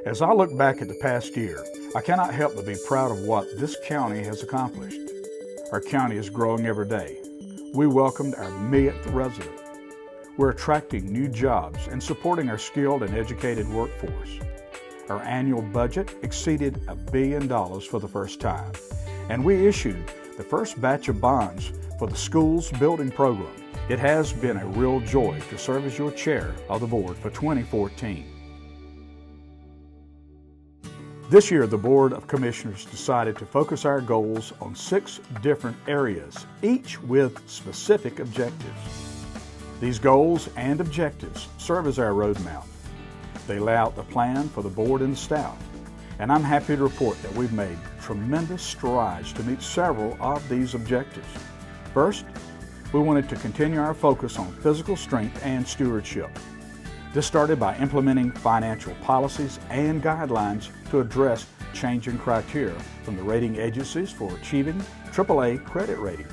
As I look back at the past year, I cannot help but be proud of what this county has accomplished. Our county is growing every day. We welcomed our 1,000th resident. We're attracting new jobs and supporting our skilled and educated workforce. Our annual budget exceeded $1 billion for the first time, and we issued the first batch of bonds for the school's building program. It has been a real joy to serve as your chair of the board for 2014. This year, the Board of Commissioners decided to focus our goals on 6 different areas, each with specific objectives. These goals and objectives serve as our roadmap. They lay out the plan for the board and staff, and I'm happy to report that we've made tremendous strides to meet several of these objectives. First, we wanted to continue our focus on physical strength and stewardship. This started by implementing financial policies and guidelines to address changing criteria from the rating agencies for achieving AAA credit ratings.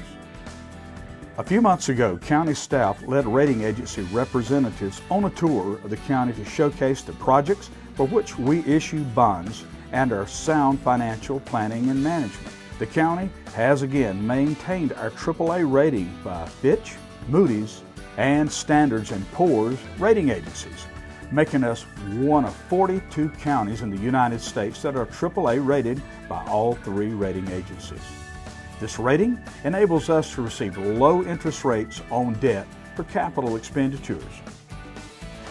A few months ago, county staff led rating agency representatives on a tour of the county to showcase the projects for which we issue bonds and our sound financial planning and management. The county has again maintained our AAA rating by Fitch, Moody's, and Standards & Poor's rating agencies, making us one of 42 counties in the United States that are AAA rated by all 3 rating agencies. This rating enables us to receive low interest rates on debt for capital expenditures.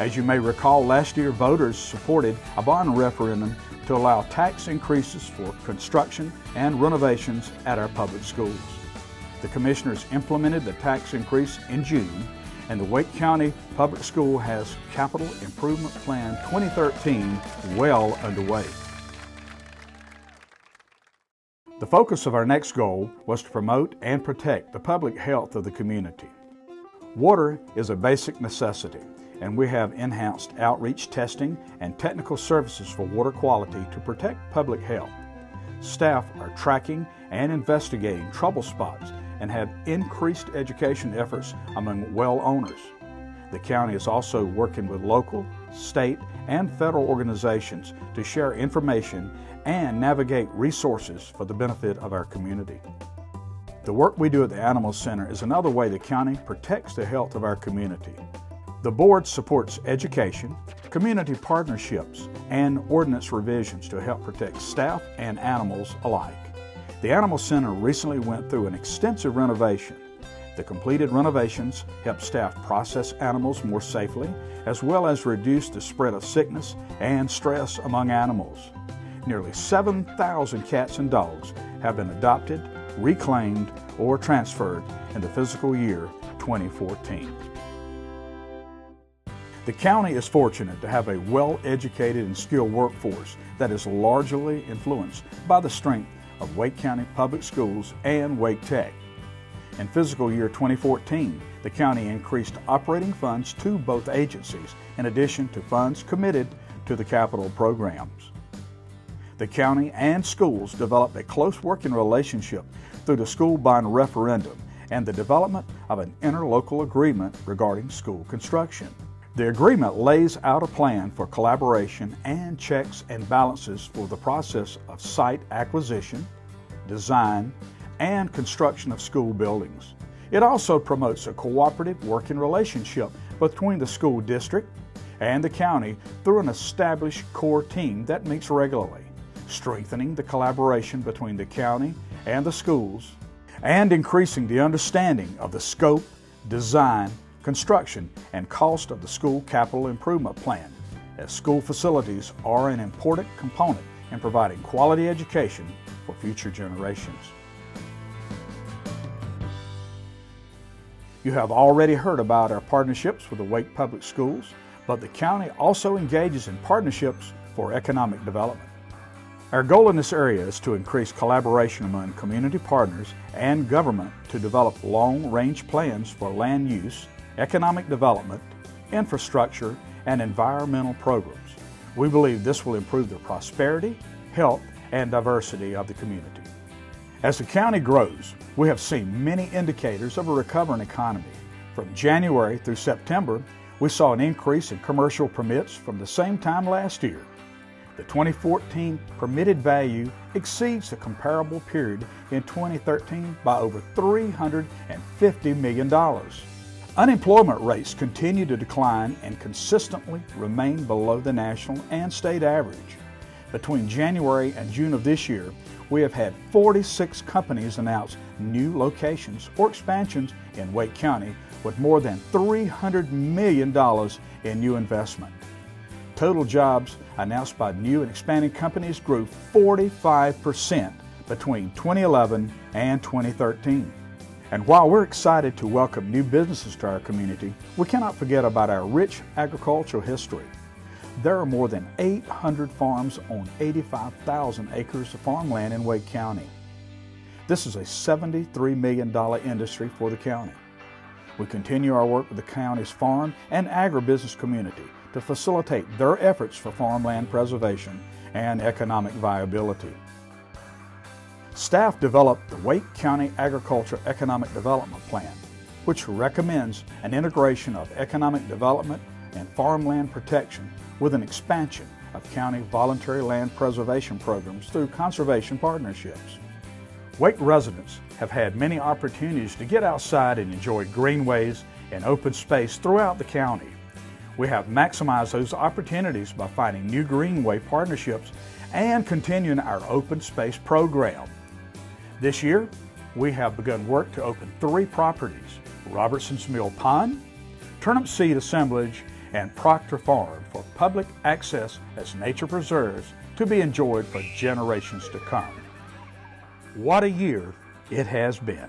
As you may recall, last year voters supported a bond referendum to allow tax increases for construction and renovations at our public schools. The commissioners implemented the tax increase in June, and the Wake County Public School has Capital Improvement Plan 2013 well underway. The focus of our next goal was to promote and protect the public health of the community. Water is a basic necessity, and we have enhanced outreach testing and technical services for water quality to protect public health. Staff are tracking and investigating trouble spots and have increased education efforts among well owners. The county is also working with local, state, and federal organizations to share information and navigate resources for the benefit of our community. The work we do at the Animal Center is another way the county protects the health of our community. The board supports education, community partnerships, and ordinance revisions to help protect staff and animals alike. The Animal Center recently went through an extensive renovation. The completed renovations help staff process animals more safely, as well as reduce the spread of sickness and stress among animals. Nearly 7,000 cats and dogs have been adopted, reclaimed, or transferred in the fiscal year 2014. The county is fortunate to have a well-educated and skilled workforce that is largely influenced by the strength of Wake County Public Schools and Wake Tech. In fiscal year 2014, the county increased operating funds to both agencies, in addition to funds committed to the capital programs. The county and schools developed a close working relationship through the school bond referendum and the development of an interlocal agreement regarding school construction. The agreement lays out a plan for collaboration and checks and balances for the process of site acquisition, design, and construction of school buildings. It also promotes a cooperative working relationship between the school district and the county through an established core team that meets regularly, strengthening the collaboration between the county and the schools, and increasing the understanding of the scope, design, construction, and cost of the school capital improvement plan, as school facilities are an important component in providing quality education for future generations. You have already heard about our partnerships with the Wake Public Schools, but the county also engages in partnerships for economic development. Our goal in this area is to increase collaboration among community partners and government to develop long-range plans for land use, economic development, infrastructure, and environmental programs. We believe this will improve the prosperity, health, and diversity of the community. As the county grows, we have seen many indicators of a recovering economy. From January through September, we saw an increase in commercial permits from the same time last year. The 2014 permitted value exceeds the comparable period in 2013 by over $350 million. Unemployment rates continue to decline and consistently remain below the national and state average. Between January and June of this year, we have had 46 companies announce new locations or expansions in Wake County with more than $300 million in new investment. Total jobs announced by new and expanding companies grew 45% between 2011 and 2013. And while we're excited to welcome new businesses to our community, we cannot forget about our rich agricultural history. There are more than 800 farms on 85,000 acres of farmland in Wake County. This is a $73 million industry for the county. We continue our work with the county's farm and agribusiness community to facilitate their efforts for farmland preservation and economic viability. Staff developed the Wake County Agriculture Economic Development Plan, which recommends an integration of economic development and farmland protection with an expansion of county voluntary land preservation programs through conservation partnerships. Wake residents have had many opportunities to get outside and enjoy greenways and open space throughout the county. We have maximized those opportunities by finding new greenway partnerships and continuing our open space program. This year, we have begun work to open 3 properties: Robertson's Mill Pond, Turnip Seed Assemblage, and Proctor Farm for public access as nature preserves to be enjoyed for generations to come. What a year it has been.